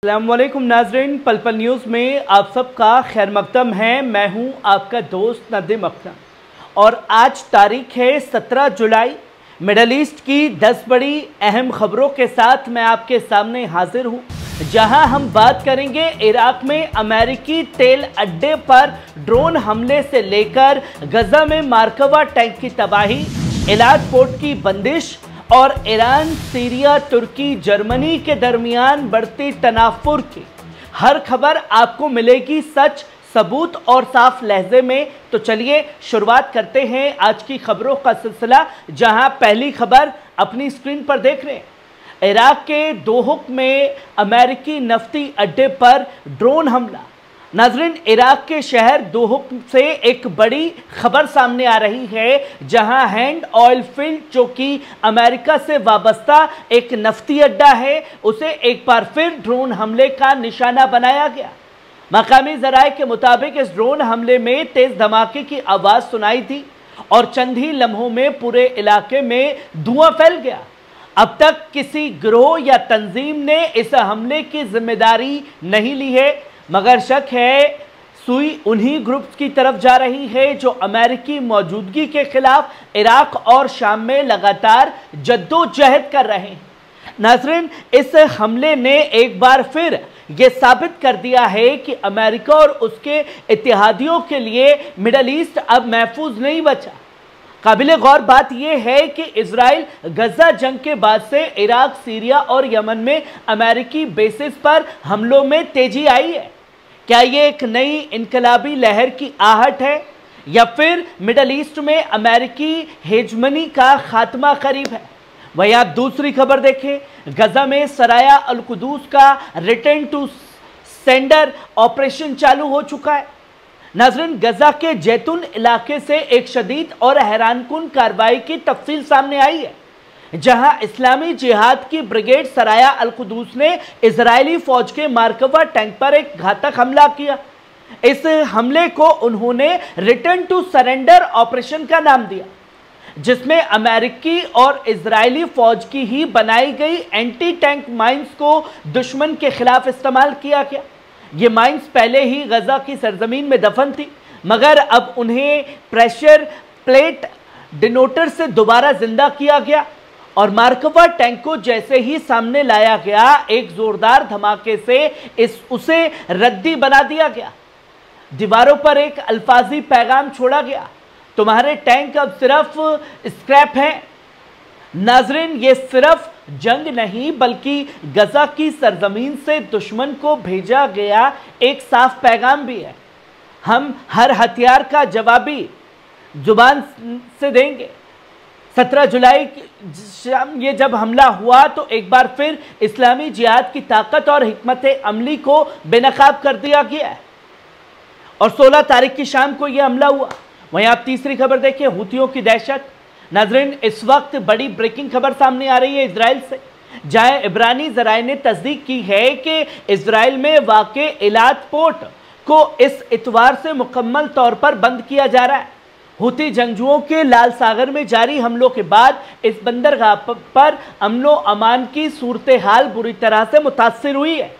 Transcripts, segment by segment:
अस्सलाम वालेकुम नाज़रीन, पल पल न्यूज़ में आप सबका खैर मकदम है। मैं हूं आपका दोस्त नदीम अख्तर और आज तारीख है 17 जुलाई। मिडल ईस्ट की 10 बड़ी अहम खबरों के साथ मैं आपके सामने हाजिर हूं, जहां हम बात करेंगे इराक में अमेरिकी तेल अड्डे पर ड्रोन हमले से लेकर गजा में मार्कवा टैंक की तबाही, एलाद पोर्ट की बंदिश और ईरान, सीरिया, तुर्की, जर्मनी के दरमियान बढ़ती तनाफुर की हर खबर आपको मिलेगी सच, सबूत और साफ लहजे में। तो चलिए शुरुआत करते हैं आज की खबरों का सिलसिला, जहां पहली खबर अपनी स्क्रीन पर देख रहे हैं। इराक के दोहुक में अमेरिकी नफ्ती अड्डे पर ड्रोन हमला। नाज़रीन, इराक के शहर दोहुक से एक बड़ी खबर सामने आ रही है, जहां हैंड ऑयल फील्ड, जो कि अमेरिका से वाबस्ता एक नफ्ती अड्डा है, उसे एक बार फिर ड्रोन हमले का निशाना बनाया गया। मकामी ज़राए के मुताबिक इस ड्रोन हमले में तेज धमाके की आवाज़ सुनाई थी और चंद ही लम्हों में पूरे इलाके में धुआं फैल गया। अब तक किसी गिरोह या तंजीम ने इस हमले की जिम्मेदारी नहीं ली है, मगर शक है सुई उन्हीं ग्रुप्स की तरफ जा रही है जो अमेरिकी मौजूदगी के खिलाफ इराक और शाम में लगातार जद्दोजहद कर रहे हैं। नाज़रीन, इस हमले ने एक बार फिर यह साबित कर दिया है कि अमेरिका और उसके इत्तेहादियों के लिए मिडल ईस्ट अब महफूज नहीं बचा। काबिल गौर बात यह है कि इजराइल गजा जंग के बाद से इराक, सीरिया और यमन में अमेरिकी बेसिस पर हमलों में तेजी आई है। क्या ये एक नई इनकलाबी लहर की आहट है या फिर मिडल ईस्ट में अमेरिकी हेजमनी का खात्मा करीब है? वहीं आप दूसरी खबर देखें, गजा में सराया अल कुदूस का रिटर्न टू सेंडर ऑपरेशन चालू हो चुका है। नाज़रीन, गजा के जैतून इलाके से एक शदीद और हैरानकुन कार्रवाई की तफसील सामने आई है, जहां इस्लामी जिहाद की ब्रिगेड सराया अल कुदूस ने इजरायली फौज के मार्कवा टैंक पर एक घातक हमला किया। इस हमले को उन्होंने रिटर्न टू सरेंडर ऑपरेशन का नाम दिया, जिसमें अमेरिकी और इजरायली फौज की ही बनाई गई एंटी टैंक माइंस को दुश्मन के खिलाफ इस्तेमाल किया गया। ये माइंस पहले ही गजा की सरजमीन में दफन थी, मगर अब उन्हें प्रेशर प्लेट डिनोटर से दोबारा जिंदा किया गया और मार्कवा टैंक को जैसे ही सामने लाया गया, एक जोरदार धमाके से उसे रद्दी बना दिया गया। दीवारों पर एक अल्फाजी पैगाम छोड़ा गया, तुम्हारे टैंक अब सिर्फ स्क्रैप हैं। नाज़रीन, ये सिर्फ जंग नहीं बल्कि गजा की सरजमीन से दुश्मन को भेजा गया एक साफ पैगाम भी है। हम हर हथियार का जवाबी जुबान से देंगे। 17 जुलाई शाम ये जब हमला हुआ तो एक बार फिर इस्लामी जिहाद की ताकत और हिकमत अमली को बेनकाब कर दिया गया है और 16 तारीख की शाम को यह हमला हुआ। वहीं आप तीसरी खबर देखिए, हुतियों की दहशत। नाज़रीन, इस वक्त बड़ी ब्रेकिंग खबर सामने आ रही है इजराइल से, जहां इब्रानी ज़राए ने तस्दीक की है कि इजराइल में वाक़े एलाद पोर्ट को इस इतवार से मुकम्मल तौर पर बंद किया जा रहा है। हुती जंगजुओं के लाल सागर में जारी हमलों के बाद इस बंदरगाह पर अमनो अमान की सूरत हाल बुरी तरह से मुतासिर हुई है।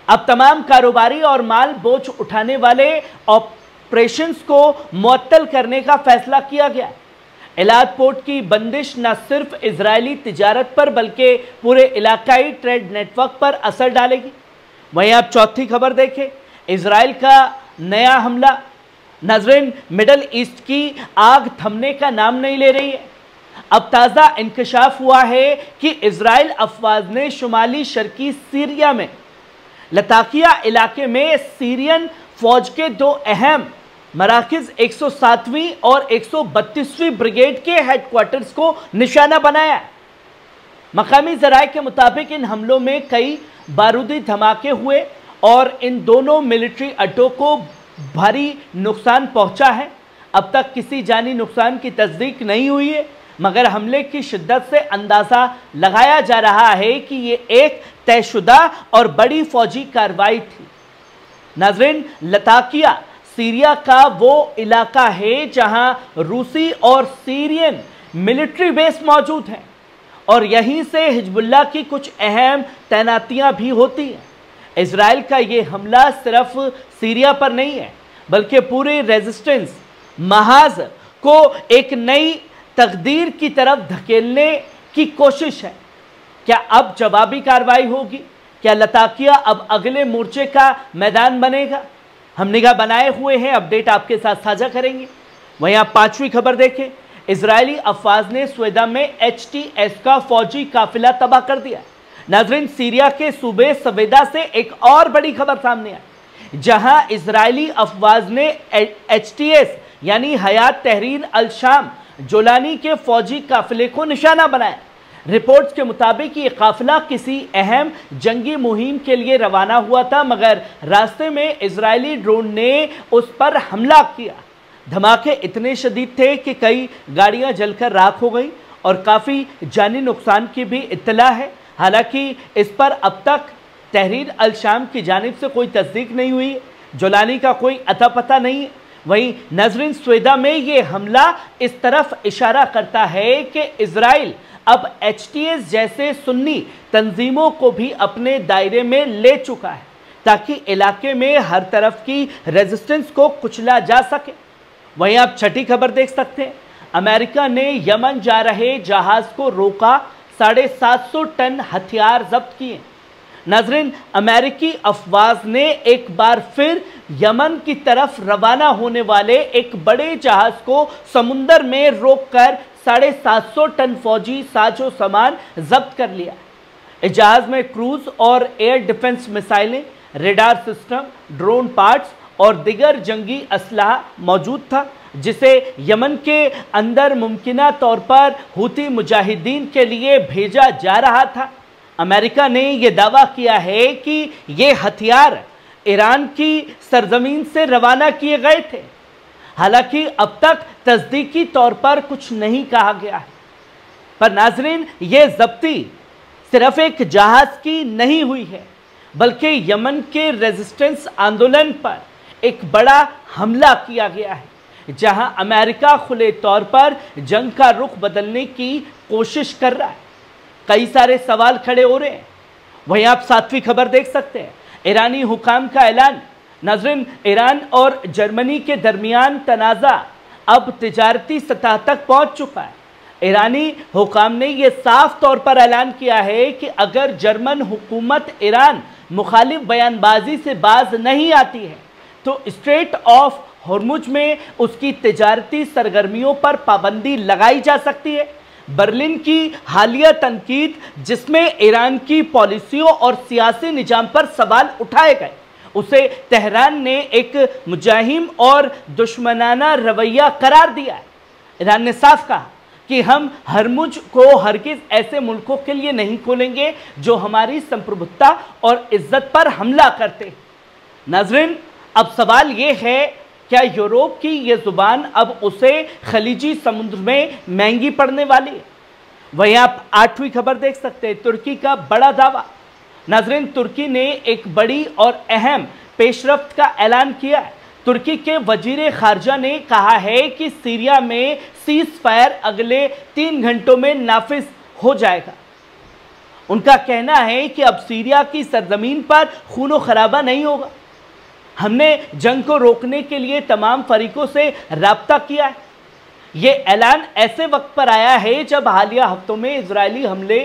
अब तमाम कारोबारी और माल बोझ उठाने वाले ऑपरेशंस को मुअत्तल करने का फैसला किया गया। एलाद पोर्ट की बंदिश न सिर्फ इजरायली तिजारत पर बल्कि पूरे इलाकाई ट्रेड नेटवर्क पर असर डालेगी। वहीं आप चौथी खबर देखें, इजराइल का नया हमला। नाज़रीन, मिडल ईस्ट की आग थमने का नाम नहीं ले रही है। अब ताज़ा इंकशाफ हुआ है कि इजराइल अफवाज ने शुमाली शर्की सीरिया में लताकिया इलाके में सीरियन फौज के दो अहम मराकिज 107वीं और 132वीं ब्रिगेड के हेडक्वार्टर्स को निशाना बनाया। मकामी ज़राए के मुताबिक इन हमलों में कई बारूदी धमाके हुए और इन दोनों मिलिट्री अड्डों को भारी नुकसान पहुंचा है। अब तक किसी जानी नुकसान की तस्दीक नहीं हुई है, मगर हमले की शिद्दत से अंदाज़ा लगाया जा रहा है कि ये एक तयशुदा और बड़ी फौजी कार्रवाई थी। नाज़रीन, लताकिया सीरिया का वो इलाका है जहां रूसी और सीरियन मिलिट्री बेस मौजूद हैं और यहीं से हिजबुल्लाह की कुछ अहम तैनातियां भी होती हैं। इजराइल का ये हमला सिर्फ सीरिया पर नहीं है, बल्कि पूरे रेजिस्टेंस महाज को एक नई तकदीर की तरफ धकेलने की कोशिश है। क्या अब जवाबी कार्रवाई होगी? क्या लताकिया अब अगले मोर्चे का मैदान बनेगा? हम निगाह बनाए हुए हैं, अपडेट आपके साथ साझा करेंगे। वहीं आप पांचवी खबर देखें, इजरायली अफवाज ने स्वेदा में HTS का फौजी काफिला तबाह कर दिया। नाज़रीन, सीरिया के सूबे सवेदा से एक और बड़ी खबर सामने आई, जहां इजरायली अफवाज ने HTS यानी हयात तहरीर अल शाम जोलानी के फौजी काफिले को निशाना बनाया। रिपोर्ट्स के मुताबिक ये काफिला किसी अहम जंगी मुहिम के लिए रवाना हुआ था, मगर रास्ते में इजरायली ड्रोन ने उस पर हमला किया। धमाके इतने शदीद थे कि कई गाड़ियां जलकर राख हो गई और काफ़ी जानी नुकसान की भी इत्तला है। हालांकि इस पर अब तक तहरीर अल शाम की जानिब से कोई तस्दीक नहीं हुई, जोलानी का कोई अता पता नहीं है। वहीं नाज़रीन, स्वेदा में ये हमला इस तरफ इशारा करता है कि इजराइल अब HTS जैसे सुन्नी तंजीमों को भी अपने दायरे में ले चुका है, ताकि इलाके में हर तरफ की रेजिस्टेंस को कुचला जा सके। वहीं आप छठी खबर देख सकते हैं, अमेरिका ने यमन जा रहे जहाज को रोका, 750 टन हथियार जब्त किए। नाज़रीन, अमेरिकी अफवाज ने एक बार फिर यमन की तरफ रवाना होने वाले एक बड़े जहाज को समुंदर में रोककर 750 टन फौजी साजो सामान जब्त कर लिया। इस जहाज में क्रूज और एयर डिफेंस मिसाइलें, रेडार सिस्टम, ड्रोन पार्ट्स और दिगर जंगी असलाह मौजूद था, जिसे यमन के अंदर मुमकिना तौर पर हुती मुजाहिदीन के लिए भेजा जा रहा था। अमेरिका ने यह दावा किया है कि ये हथियार ईरान की सरजमीन से रवाना किए गए थे। हालांकि अब तक तस्दीकी तौर पर कुछ नहीं कहा गया है। पर नाजरीन, ये जब्ती सिर्फ एक जहाज की नहीं हुई है, बल्कि यमन के रेजिस्टेंस आंदोलन पर एक बड़ा हमला किया गया है, जहां अमेरिका खुले तौर पर जंग का रुख बदलने की कोशिश कर रहा है। कई सारे सवाल खड़े हो रहे हैं। वहीं आप सातवीं खबर देख सकते हैं, ईरानी हुकाम का ऐलान। नाज़रीन, ईरान और जर्मनी के दरमियान तनाज़ा अब तिजारती सतह तक पहुंच चुका है। ईरानी हुकाम ने यह साफ तौर पर ऐलान किया है कि अगर जर्मन हुकूमत ईरान मुखालिफ बयानबाजी से बाज नहीं आती है तो स्ट्रेट ऑफ हॉर्मुज में उसकी तिजारती सरगर्मियों पर पाबंदी लगाई जा सकती है। बर्लिन की हालिया तनकीद, जिसमें ईरान की पॉलिसियों और सियासी निजाम पर सवाल उठाए गए, उसे तेहरान ने एक मुजाहिम और दुश्मनाना रवैया करार दिया है। ईरान ने साफ कहा कि हम हरमुज को हरगिज ऐसे मुल्कों के लिए नहीं खोलेंगे जो हमारी संप्रभुता और इज्जत पर हमला करते। नाज़रीन, अब सवाल ये है, क्या यूरोप की ये जुबान अब उसे खलीजी समुद्र में महंगी पड़ने वाली है? वहीं आप आठवीं खबर देख सकते हैं, तुर्की का बड़ा दावा। नाज़रीन, तुर्की ने एक बड़ी और अहम पेशरफ्त का ऐलान किया है। तुर्की के वजीर खारजा ने कहा है कि सीरिया में सीज फायर अगले 3 घंटों में नाफिज हो जाएगा। उनका कहना है कि अब सीरिया की सरजमीन पर खूनो खराबा नहीं होगा। हमने जंग को रोकने के लिए तमाम फरीकों से राब्ता किया है। ये ऐलान ऐसे वक्त पर आया है जब हालिया हफ्तों में इजरायली हमले,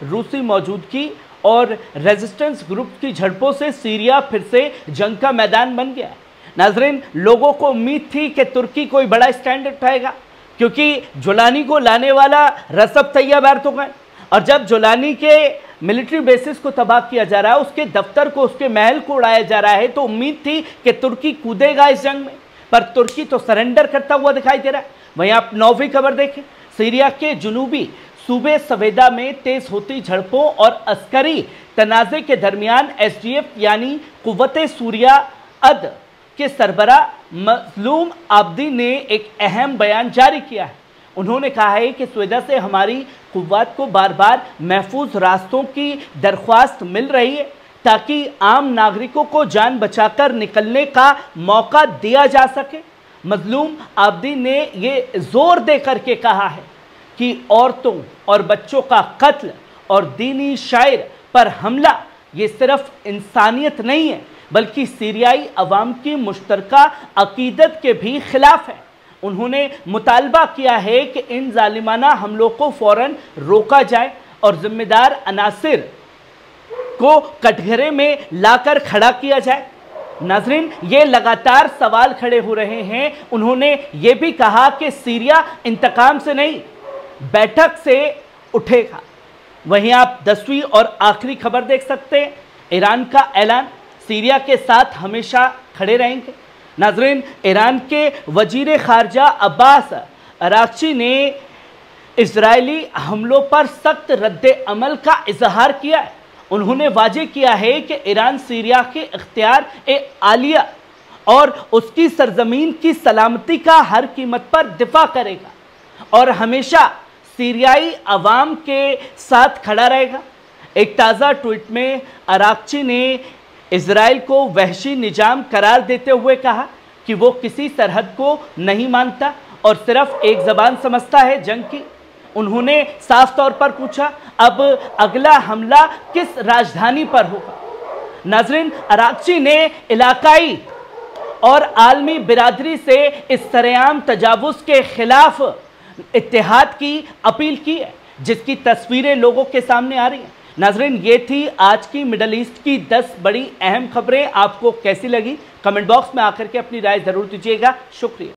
रूसी मौजूदगी और रेजिस्टेंस ग्रुप की झड़पों से सीरिया फिर से जंग का मैदान बन गया है। नाजरीन, लोगों को उम्मीद थी कि तुर्की कोई बड़ा स्टैंड उठाएगा, क्योंकि जोलानी को लाने वाला रसब तैयब एर्दोगन, और जब जोलानी के मिलिट्री बेसिस को तबाह किया जा रहा है, उसके दफ्तर को, उसके महल को उड़ाया जा रहा है, तो उम्मीद थी कि तुर्की कूदेगा इस जंग में, पर तुर्की तो सरेंडर करता हुआ दिखाई दे रहा है। वहीं आप 9वीं खबर देखें, सीरिया के जुनूबी सूबे सवेदा में तेज होती झड़पों और अस्करी तनाज़े के दरमियान SDF यानी कुव्वते सूरिया अद के सरबरा मजलूम आब्दी ने एक अहम बयान जारी किया है। उन्होंने कहा है कि स्वेदा से हमारी कुव्वत को बार बार महफूज रास्तों की दरख्वास्त मिल रही है, ताकि आम नागरिकों को जान बचाकर निकलने का मौका दिया जा सके। मजलूम आब्दी ने ये जोर दे करके कहा है कि औरतों और बच्चों का कत्ल और दीनी शायर पर हमला ये सिर्फ इंसानियत नहीं है बल्कि सीरियाई अवाम की मुश्तरका अकीदत के भी खिलाफ है। उन्होंने मुतालबा किया है कि इन जालिमाना हमलों को फौरन रोका जाए और जिम्मेदार अनासिर को कटघरे में लाकर खड़ा किया जाए। नाज़रीन, ये लगातार सवाल खड़े हो रहे हैं। उन्होंने ये भी कहा कि सीरिया इंतकाम से नहीं बैठक से उठेगा। वहीं आप 10वीं और आखिरी खबर देख सकते हैं, ईरान का ऐलान, सीरिया के साथ हमेशा खड़े रहेंगे। नाज़रीन, ईरान के वजीर खारजा अब्बास अराक्ची ने इजरायली हमलों पर सख्त रद्द अमल का इजहार किया है। उन्होंने वाजे किया है कि ईरान सीरिया के इख्तियार आलिया और उसकी सरजमीन की सलामती का हर कीमत पर दिफा करेगा और हमेशा सीरियाई अवाम के साथ खड़ा रहेगा। एक ताज़ा ट्वीट में अराक्ची ने इजराइल को वहशी निजाम करार देते हुए कहा कि वो किसी सरहद को नहीं मानता और सिर्फ एक ज़बान समझता है, जंग की। उन्होंने साफ तौर पर पूछा, अब अगला हमला किस राजधानी पर होगा। नाज़रीन, अराक्ची ने इलाकाई और आलमी बिरादरी से इस सरेआम तजावुज़ के खिलाफ इत्तेहाद की अपील की है, जिसकी तस्वीरें लोगों के सामने आ रही हैं। नाज़रीन, ये थी आज की मिडल ईस्ट की 10 बड़ी अहम खबरें। आपको कैसी लगी कमेंट बॉक्स में आकर के अपनी राय ज़रूर दीजिएगा। शुक्रिया।